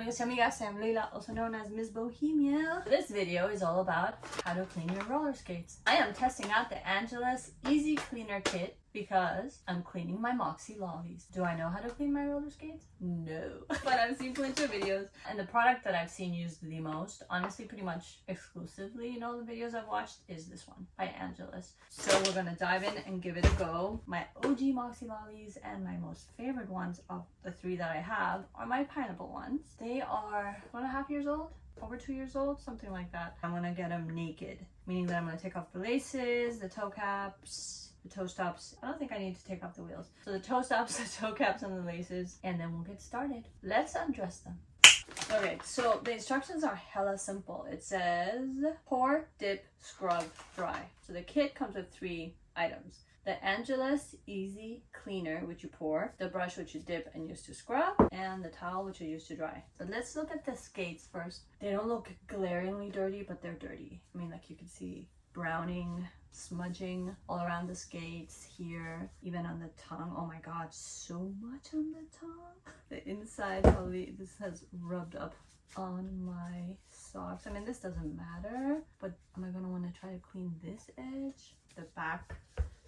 Annyeonghaseyo, I'm Leila, also known as Ms. Bohemia. This video is all about how to clean your roller skates. I am testing out the Angelus Easy Cleaner Kit because I'm cleaning my Moxi lollies. Do I know how to clean my roller skates? No. But I've seen plenty of videos, and the product that I've seen used the most, honestly pretty much exclusively in all the videos I've watched, is this one by Angelus. So we're gonna dive in and give it a go. My OG Moxi lollies and my most favorite ones of the three that I have are my pineapple ones. They are 1.5 years old, over 2 years old, something like that. I'm gonna get them naked, meaning that I'm gonna take off the laces, the toe caps, the toe stops. I don't think I need to take off the wheels. So the toe stops, the toe caps, and the laces, and then we'll get started. Let's undress them. Okay, so the instructions are hella simple. It says pour, dip, scrub, dry. So the kit comes with 3 items. The Angelus Easy Cleaner, which you pour, the brush which you dip and use to scrub, and the towel which you use to dry. So let's look at the skates first. They don't look glaringly dirty, but they're dirty. I mean, like you can see browning, smudging all around the skates here, even on the tongue. Oh my god, so much on the tongue. The inside, probably this has rubbed up on my socks. I mean, this doesn't matter, but am I gonna want to try to clean this edge? The back,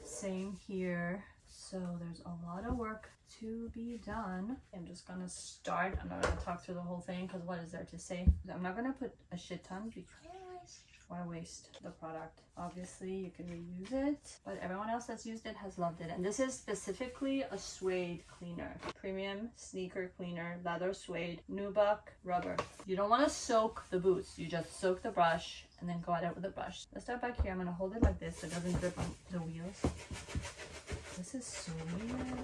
same here. So there's a lot of work to be done. I'm just gonna start. I'm not gonna talk through the whole thing because what is there to say? I'm not gonna put a shit ton because why waste the product? Obviously you can reuse it, but everyone else that's used it has loved it. And this is specifically a suede cleaner, premium sneaker cleaner, leather suede, nubuck rubber. You don't want to soak the boots, you just soak the brush and then go at it with a brush. Let's start back here. I'm going to hold it like this so it doesn't drip on the wheels. This is so weird.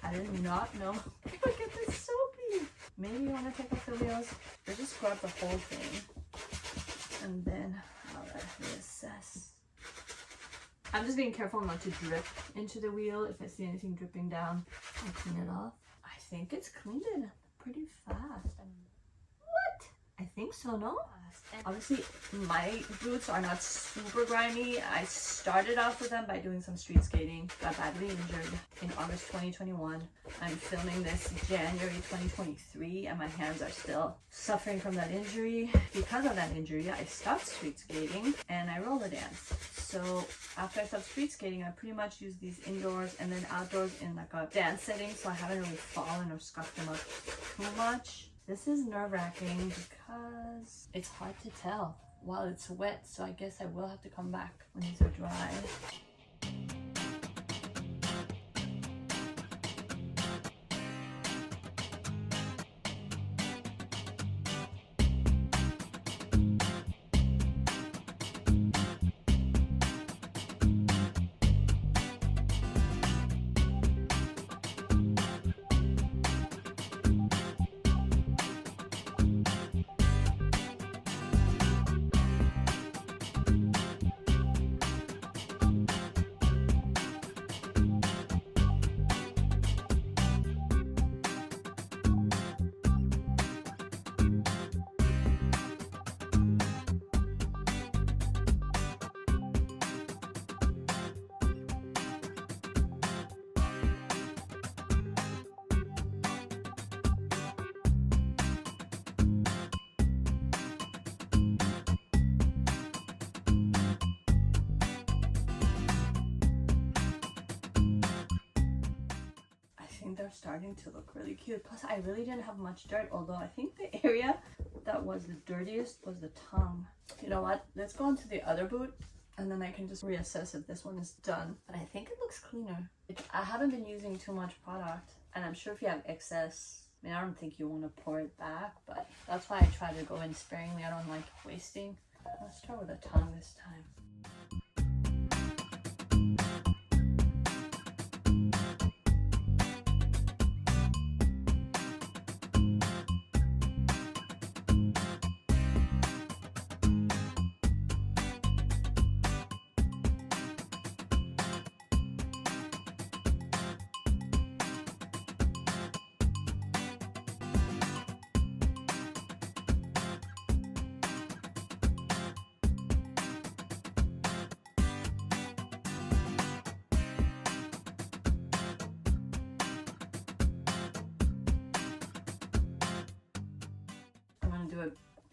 I did not know it would get this soapy. Maybe you want to take off the wheels or just scrub the whole thing. And then I'll reassess. I'm just being careful not to drip into the wheel. If I see anything dripping down, I'll clean it off. I think it's cleaned it pretty fast. What? I think so, no? Obviously, my boots are not super grimy. I started off with them by doing some street skating. Got badly injured in August 2021. I'm filming this January 2023, and my hands are still suffering from that injury. Because of that injury, I stopped street skating and I roller dance. So after I stopped street skating, I pretty much use these indoors and then outdoors in like a dance setting, so I haven't really fallen or scuffed them up too much. This is nerve-wracking because it's hard to tell while it's wet, so I guess I will have to come back when these are dry. They're starting to look really cute. Plus, I really didn't have much dirt, although I think the area that was the dirtiest was the tongue. You know what? Let's go into the other boot and then I can just reassess if this one is done. But I think it looks cleaner. I haven't been using too much product, and I'm sure if you have excess, I mean, I don't think you want to pour it back, but that's why I try to go in sparingly. I don't like wasting. Let's start with the tongue this time.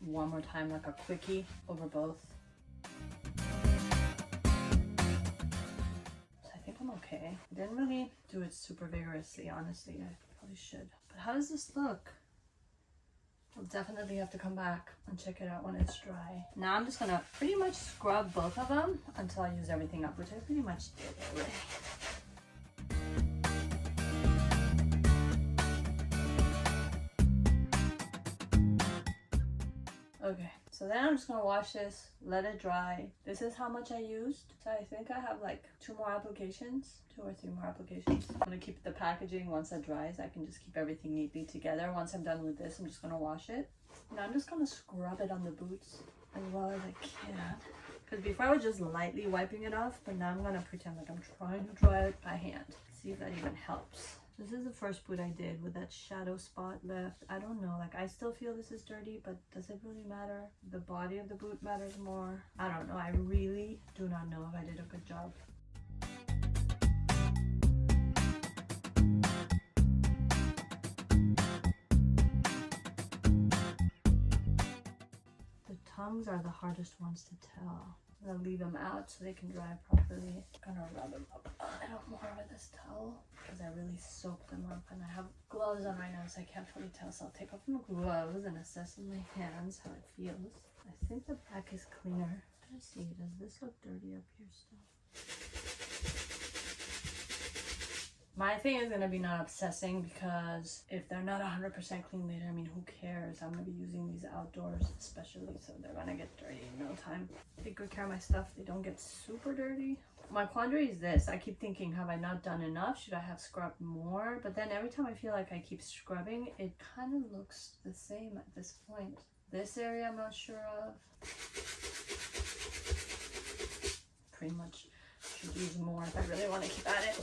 one more time, like a quickie over both. So I think I'm okay. I didn't really do it super vigorously, honestly. I probably should. But how does this look? I'll definitely have to come back and check it out when it's dry. Now I'm just gonna pretty much scrub both of them until I use everything up, which I pretty much did already. Okay, so then I'm just gonna wash this, let it dry. This is how much I used. So I think I have like 2 more applications, 2 or 3 more applications. I'm gonna keep the packaging once it dries. I can just keep everything neatly together. Once I'm done with this, I'm just gonna wash it. Now I'm just gonna scrub it on the boots as well as I can. Because before I was just lightly wiping it off, but now I'm gonna pretend like I'm trying to dry it by hand. See if that even helps. This is the first boot I did with that shadow spot left. I don't know, like I still feel this is dirty, but does it really matter? The body of the boot matters more. I don't know, I really do not know if I did a good job. The tongues are the hardest ones to tell. I'm gonna leave them out so they can dry properly. I'm gonna rub them up a little more with this towel because I really soaked them up, and I have gloves on right now so I can't fully tell, so I'll take off my gloves and assess in my hands how it feels. I think the back is cleaner. Let's see, does this look dirty up here still? My thing is gonna be not obsessing, because if they're not 100% clean later, I mean, who cares? I'm gonna be using these outdoors especially, so they're gonna get dirty in no time. Take good care of my stuff. They don't get super dirty. My quandary is this. I keep thinking, have I not done enough? Should I have scrubbed more? But then every time I feel like I keep scrubbing, it kind of looks the same at this point. This area I'm not sure of. Pretty much should use more if I really want to keep at it.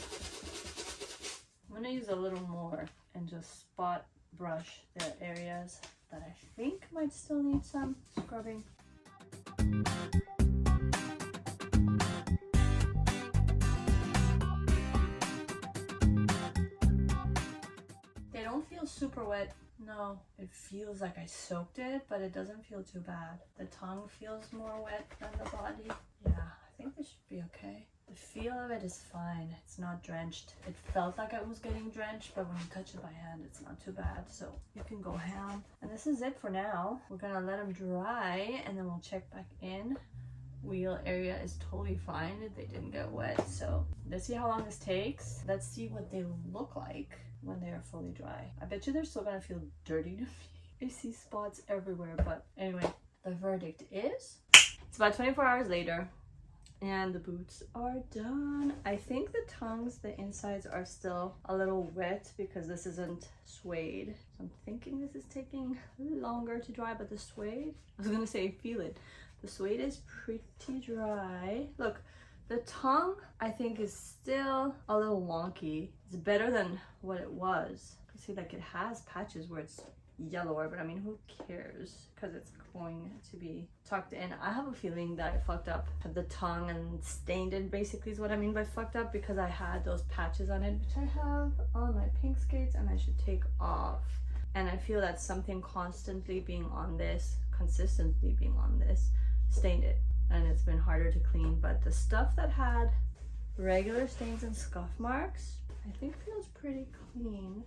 I'm going to use a little more and just spot brush the areas that I think might still need some scrubbing. They don't feel super wet. No, it feels like I soaked it, but it doesn't feel too bad. The tongue feels more wet than the body. Yeah, I think this should be okay. The feel of it is fine. It's not drenched. It felt like I was getting drenched, but when you touch it by hand, it's not too bad. So you can go ham. And this is it for now. We're gonna let them dry and then we'll check back in. Wheel area is totally fine. They didn't get wet. So let's see how long this takes. Let's see what they look like when they are fully dry. I bet you they're still gonna feel dirty to me. I see spots everywhere, but anyway, the verdict is it's about 24 hours later. And the boots are done. I think the tongues, the insides are still a little wet because this isn't suede. So I'm thinking this is taking longer to dry, but the suede, I was gonna say feel it. The suede is pretty dry. Look, the tongue I think is still a little wonky. It's better than what it was. You can see like it has patches where it's yellower, but I mean, who cares, because it's going to be tucked in. I have a feeling that I fucked up the tongue and stained it, basically is what I mean by fucked up, because I had those patches on it, which I have on my pink skates and I should take off. And I feel that something constantly being on this, consistently being on this, stained it, and it's been harder to clean. But the stuff that had regular stains and scuff marks, I think feels pretty clean.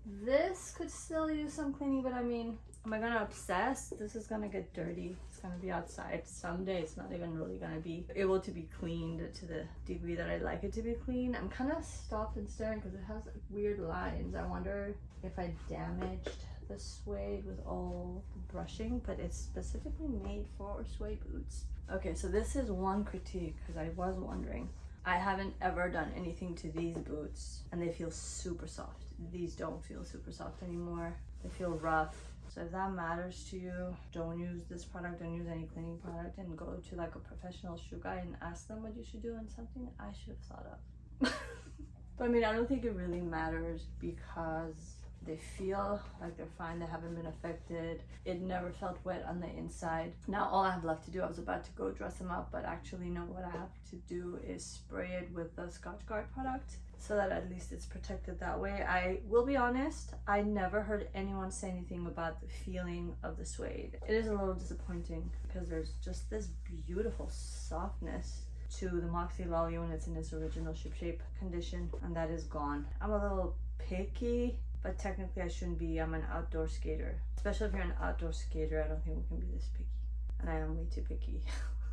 This could still use some cleaning, but I mean, am I gonna obsess? This is gonna get dirty. It's gonna be outside. Someday it's not even really gonna be able to be cleaned to the degree that I like it to be clean. I'm kind of stopped and staring because it has weird lines. I wonder if I damaged the suede with all the brushing, but it's specifically made for suede boots. Okay, so this is one critique, because I was wondering. I haven't ever done anything to these boots and they feel super soft. These don't feel super soft anymore. They feel rough. So if that matters to you, don't use this product, don't use any cleaning product, and go to like a professional shoe guy and ask them what you should do, and something I should have thought of. But I mean, I don't think it really matters, because They feel like they're fine, they haven't been affected. It never felt wet on the inside. Now all I have left to do, I was about to go dress them up, but actually no, what I have to do is spray it with the Scotch Guard product so that at least it's protected that way. I will be honest, I never heard anyone say anything about the feeling of the suede. It is a little disappointing because there's just this beautiful softness to the Moxi Lolly when it's in its original shape condition, and that is gone. I'm a little picky, but technically I shouldn't be. I'm an outdoor skater. Especially if you're an outdoor skater, I don't think we can be this picky. And I am way too picky.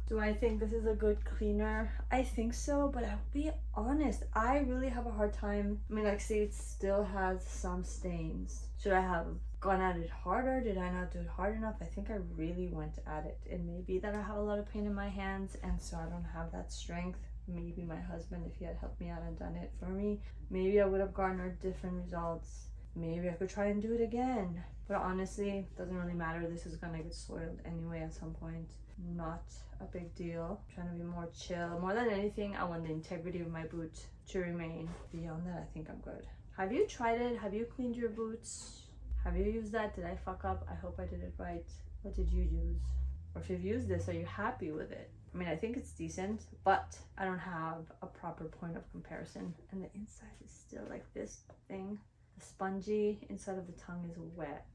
Do I think this is a good cleaner? I think so, but I'll be honest, I really have a hard time. I mean, like, see, it still has some stains. Should I have gone at it harder? Did I not do it hard enough? I think I really went at it. It may be that I have a lot of pain in my hands, and so I don't have that strength. Maybe my husband, if he had helped me out and done it for me, maybe I would have garnered different results. Maybe I could try and do it again. But honestly, it doesn't really matter. This is gonna get soiled anyway at some point. Not a big deal. I'm trying to be more chill. More than anything, I want the integrity of my boot to remain. Beyond that, I think I'm good. Have you tried it? Have you cleaned your boots? Have you used that? Did I fuck up? I hope I did it right. What did you use? Or if you've used this, are you happy with it? I mean, I think it's decent, but I don't have a proper point of comparison. And the inside is still like this thing. The spongy inside of the tongue is wet.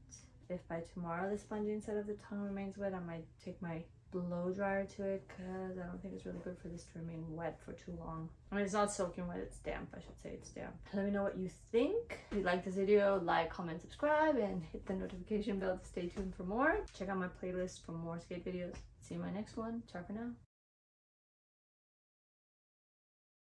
If by tomorrow the spongy inside of the tongue remains wet, I might take my blow dryer to it, because I don't think it's really good for this to remain wet for too long. I mean, it's not soaking wet, it's damp. I should say it's damp. Let me know what you think. If you like this video, like, comment, subscribe, and hit the notification bell to stay tuned for more. Check out my playlist for more skate videos. See you in my next one. Ciao for now.